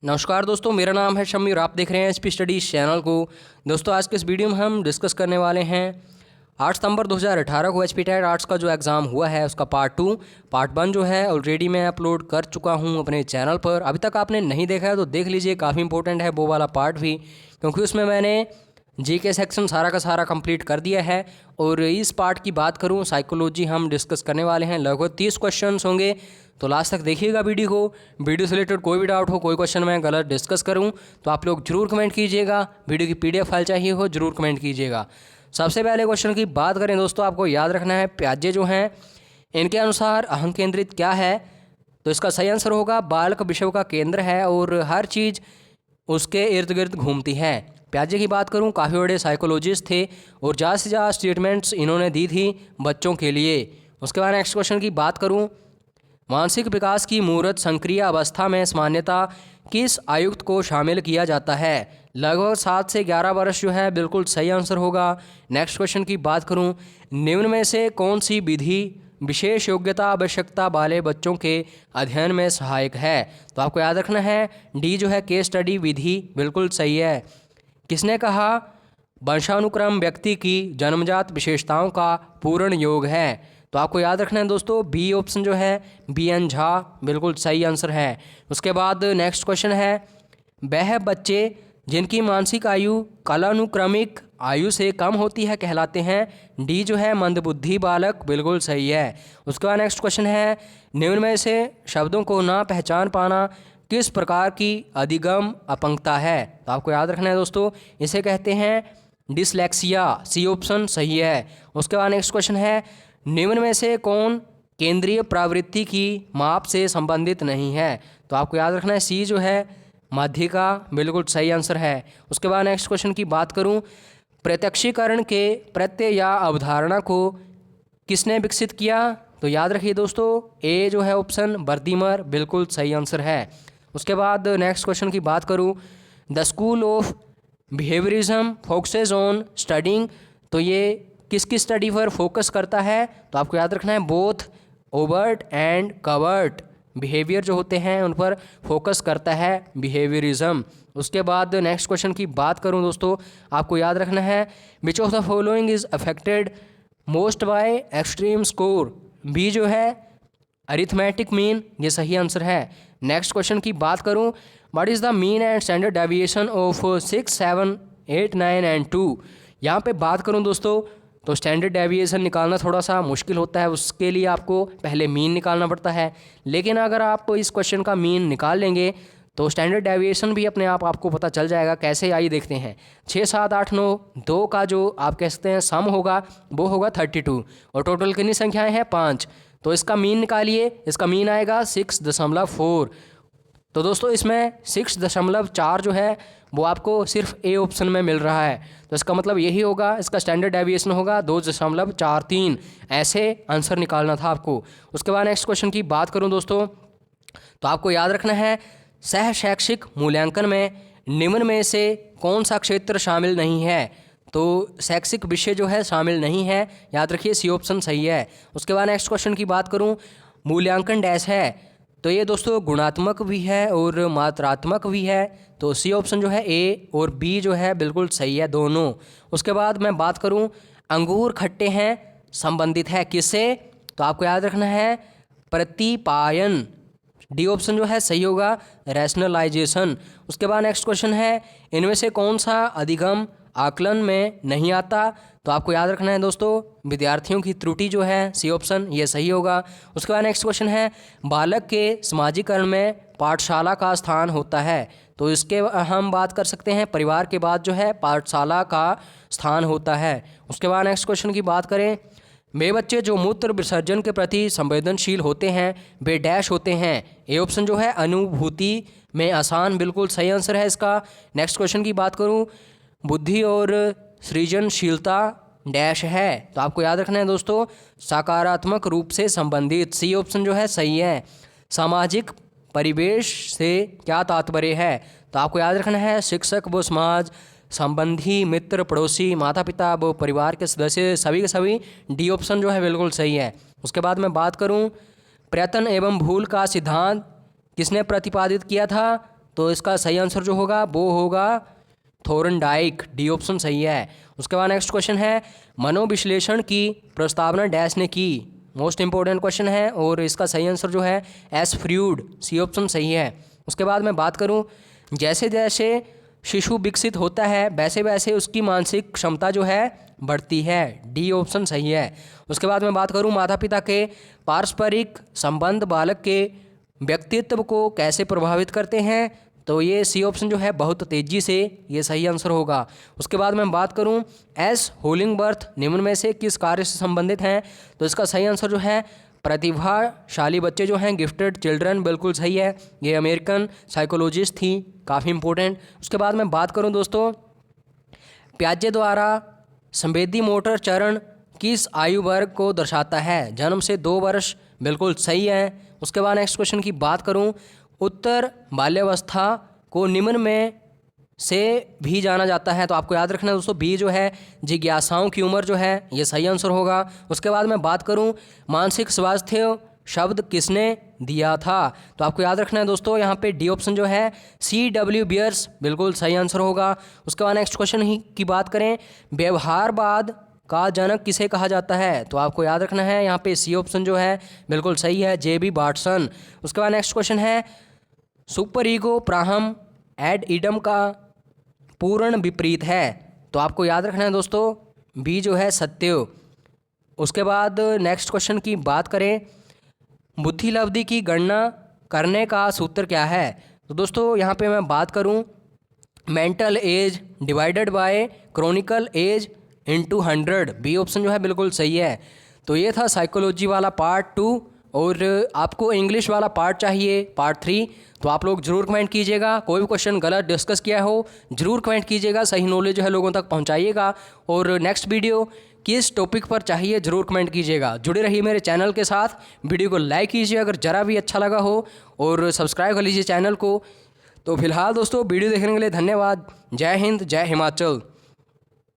नमस्कार दोस्तों, मेरा नाम है शम्मी और आप देख रहे हैं एचपी स्टडीज़ चैनल को। दोस्तों, आज के इस वीडियो में हम डिस्कस करने वाले हैं 8 सितंबर 2018 को एचपी टेट आर्ट्स का जो एग्ज़ाम हुआ है उसका पार्ट 1 जो है ऑलरेडी मैं अपलोड कर चुका हूं अपने चैनल पर। अभी तक आपने नहीं देखा है तो देख लीजिए, काफ़ी इंपॉर्टेंट है वो वाला पार्ट भी, क्योंकि उसमें मैंने जीके सेक्शन सारा का सारा कंप्लीट कर दिया है। और इस पार्ट की बात करूं, साइकोलॉजी हम डिस्कस करने वाले हैं। लगभग 30 क्वेश्चंस होंगे, तो लास्ट तक देखिएगा वीडियो को। वीडियो से रिलेटेड कोई भी डाउट हो, कोई क्वेश्चन मैं गलत डिस्कस करूं तो आप लोग जरूर कमेंट कीजिएगा। वीडियो की पीडीएफ फाइल चाहिए हो जरूर कमेंट कीजिएगा। सबसे पहले क्वेश्चन की बात करें दोस्तों, आपको याद रखना है प्याजे जो हैं इनके अनुसार अहं केंद्रित क्या है, तो इसका सही आंसर होगा बालक विषय का केंद्र है और हर चीज़ उसके इर्द गिर्द घूमती है। प्याजे की बात करूं, काफ़ी बड़े साइकोलॉजिस्ट थे और ज़्यादा से ज़्यादा स्टेटमेंट्स इन्होंने दी थी बच्चों के लिए। उसके बाद नेक्स्ट क्वेश्चन की बात करूं, मानसिक विकास की मूर्त संक्रिय अवस्था में सामान्यतः किस आयुक्त को शामिल किया जाता है? लगभग 7 से 11 वर्ष जो है बिल्कुल सही आंसर होगा। नेक्स्ट क्वेश्चन की बात करूं, निम्न में से कौन सी विधि विशेष योग्यता आवश्यकता वाले बच्चों के अध्ययन में सहायक है? तो आपको याद रखना है डी जो है केस स्टडी विधि बिल्कुल सही है। किसने कहा वंशानुक्रम व्यक्ति की जन्मजात विशेषताओं का पूर्ण योग है? तो आपको याद रखना है दोस्तों बी ऑप्शन जो है बी एन झा बिल्कुल सही आंसर है। उसके बाद नेक्स्ट क्वेश्चन है, वह बच्चे जिनकी मानसिक आयु कालानुक्रमिक आयु से कम होती है कहलाते हैं? डी जो है मंदबुद्धि बालक बिल्कुल सही है। उसके बाद नेक्स्ट क्वेश्चन है, निम्न में से शब्दों को ना पहचान पाना किस प्रकार की अधिगम अपंगता है? तो आपको याद रखना है दोस्तों इसे कहते हैं डिसलेक्सिया, सी ऑप्शन सही है। उसके बाद नेक्स्ट क्वेश्चन है, निम्न में से कौन केंद्रीय प्रवृत्ति की माप से संबंधित नहीं है? तो आपको याद रखना है सी जो है माध्यिका बिल्कुल सही आंसर है। उसके बाद नेक्स्ट क्वेश्चन की बात करूं, प्रत्यक्षीकरण के प्रत्यय या अवधारणा को किसने विकसित किया? तो याद रखिए दोस्तों ए जो है ऑप्शन बर्दीमर बिल्कुल सही आंसर है। उसके बाद नेक्स्ट क्वेश्चन की बात करूं, the school of behaviourism focuses on studying, तो ये किसकी स्टडी पर फोकस करता है? तो आपको याद रखना है both overt and covert behaviour जो होते हैं उन पर फोकस करता है बिहेवियरिज्म। उसके बाद नेक्स्ट क्वेश्चन की बात करूं दोस्तों, आपको याद रखना है which of the following is affected most by extreme score? B जो है अरिथमेटिक मीन ये सही आंसर है। नेक्स्ट क्वेश्चन की बात करूं, what is the mean and standard deviation of 6, 7, 8, 9 and 2? यहाँ पे बात करूं दोस्तों तो स्टैंडर्ड डेविएशन निकालना थोड़ा सा मुश्किल होता है, उसके लिए आपको पहले मीन निकालना पड़ता है। लेकिन अगर आप इस क्वेश्चन का मीन निकाल लेंगे तो स्टैंडर्ड डेविएशन भी अपने आप आपको पता चल जाएगा। कैसे आइए देखते हैं। 6, 7, 8, 9 2 का जो आप कह सकते हैं सम होगा वो होगा 32 और टोटल कितनी संख्याएं हैं 5। तो इसका मीन निकालिए, इसका मीन आएगा 6.4। तो दोस्तों इसमें 6.4 जो है वो आपको सिर्फ ए ऑप्शन में मिल रहा है, तो इसका मतलब यही होगा इसका स्टैंडर्ड डेविएशन होगा 2.43। ऐसे आंसर निकालना था आपको। उसके बाद नेक्स्ट क्वेश्चन की बात करूं दोस्तों तो आपको याद रखना है सह शैक्षिक मूल्यांकन में निम्न में से कौन सा क्षेत्र शामिल नहीं है? तो शैक्षिक विषय जो है शामिल नहीं है, याद रखिए सी ऑप्शन सही है। उसके बाद नेक्स्ट क्वेश्चन की बात करूं, मूल्यांकन डैश है? तो ये दोस्तों गुणात्मक भी है और मात्रात्मक भी है, तो सी ऑप्शन जो है ए और बी जो है बिल्कुल सही है दोनों। उसके बाद मैं बात करूं, अंगूर खट्टे हैं संबंधित है किससे? तो आपको याद रखना है प्रतिपायन, डी ऑप्शन जो है सही होगा रैशनलाइजेशन। उसके बाद नेक्स्ट क्वेश्चन है, इनमें से कौन सा अधिगम आकलन में नहीं आता? तो आपको याद रखना है दोस्तों विद्यार्थियों की त्रुटि जो है सी ऑप्शन ये सही होगा। उसके बाद नेक्स्ट क्वेश्चन है, बालक के समाजीकरण में पाठशाला का स्थान होता है? तो इसके हम बात कर सकते हैं परिवार के बाद जो है पाठशाला का स्थान होता है। उसके बाद नेक्स्ट क्वेश्चन की बात करें, वे बच्चे जो मूत्र विसर्जन के प्रति संवेदनशील होते हैं वे डैश होते हैं? ए ऑप्शन जो है अनुभूति में आसान बिल्कुल सही आंसर है इसका। नेक्स्ट क्वेश्चन की बात करूं, बुद्धि और सृजनशीलता डैश है? तो आपको याद रखना है दोस्तों सकारात्मक रूप से संबंधित, सी ऑप्शन जो है सही है। सामाजिक परिवेश से क्या तात्पर्य है? तो आपको याद रखना है शिक्षक व समाज संबंधी मित्र पड़ोसी माता पिता व परिवार के सदस्य सभी के सभी, डी ऑप्शन जो है बिल्कुल सही है। उसके बाद मैं बात करूं प्रयत्न एवं भूल का सिद्धांत किसने प्रतिपादित किया था? तो इसका सही आंसर जो होगा वो होगा थोरनडाइक, डी ऑप्शन सही है। उसके बाद नेक्स्ट क्वेश्चन है, मनोविश्लेषण की प्रस्तावना डैश ने की। मोस्ट इंपॉर्टेंट क्वेश्चन है और इसका सही आंसर जो है एस फ्रूड, सी ऑप्शन सही है। उसके बाद मैं बात करूं, जैसे जैसे शिशु विकसित होता है वैसे वैसे उसकी मानसिक क्षमता जो है बढ़ती है, डी ऑप्शन सही है। उसके बाद मैं बात करूं, माता पिता के पारस्परिक संबंध बालक के व्यक्तित्व को कैसे प्रभावित करते हैं, तो ये सी ऑप्शन जो है बहुत तेज़ी से, ये सही आंसर होगा। उसके बाद मैं बात करूं, एस होलिंगबर्थ निम्न में से किस कार्य से संबंधित हैं, तो इसका सही आंसर जो है प्रतिभाशाली बच्चे जो हैं, गिफ्टेड चिल्ड्रन, बिल्कुल सही है। ये अमेरिकन साइकोलॉजिस्ट थी, काफ़ी इंपॉर्टेंट। उसके बाद मैं बात करूं दोस्तों, प्याजे द्वारा संवेदी मोटर चरण किस आयु वर्ग को दर्शाता है, जन्म से 2 वर्ष, बिल्कुल सही है। उसके बाद नेक्स्ट क्वेश्चन की बात करूं, उत्तर बाल्यावस्था को निम्न में से भी जाना जाता है, तो आपको याद रखना है दोस्तों, बी जो है जिज्ञासाओं की उम्र जो है, ये सही आंसर होगा। उसके बाद मैं बात करूं, मानसिक स्वास्थ्य शब्द किसने दिया था, तो आपको याद रखना है दोस्तों, यहाँ पे डी ऑप्शन जो है C.W. बियर्स, बिल्कुल सही आंसर होगा। उसके बाद नेक्स्ट क्वेश्चन ही की बात करें, व्यवहारवाद का जनक किसे कहा जाता है, तो आपको याद रखना है यहाँ पे सी ऑप्शन जो है बिल्कुल सही है, J.B. बार्टसन। उसके बाद नेक्स्ट क्वेश्चन है, सुपर ईगो प्राहम एड इडम का पूर्ण विपरीत है, तो आपको याद रखना है दोस्तों, बी जो है सत्य। उसके बाद नेक्स्ट क्वेश्चन की बात करें, बुद्धिलब्धि की गणना करने का सूत्र क्या है, तो दोस्तों यहाँ पे मैं बात करूँ, mental age divided by chronological age into 100, B option जो है बिल्कुल सही है। तो ये था साइकोलॉजी वाला पार्ट 2, और आपको इंग्लिश वाला पार्ट चाहिए पार्ट 3, तो आप लोग ज़रूर कमेंट कीजिएगा। कोई भी क्वेश्चन गलत डिस्कस किया हो ज़रूर कमेंट कीजिएगा, सही नॉलेज जो है लोगों तक पहुंचाइएगा। और नेक्स्ट वीडियो किस टॉपिक पर चाहिए ज़रूर कमेंट कीजिएगा। जुड़े रहिए मेरे चैनल के साथ, वीडियो को लाइक कीजिए अगर ज़रा भी अच्छा लगा हो, और सब्सक्राइब कर लीजिए चैनल को। तो फिलहाल दोस्तों वीडियो देखने के लिए धन्यवाद। जय हिंद, जय हिमाचल।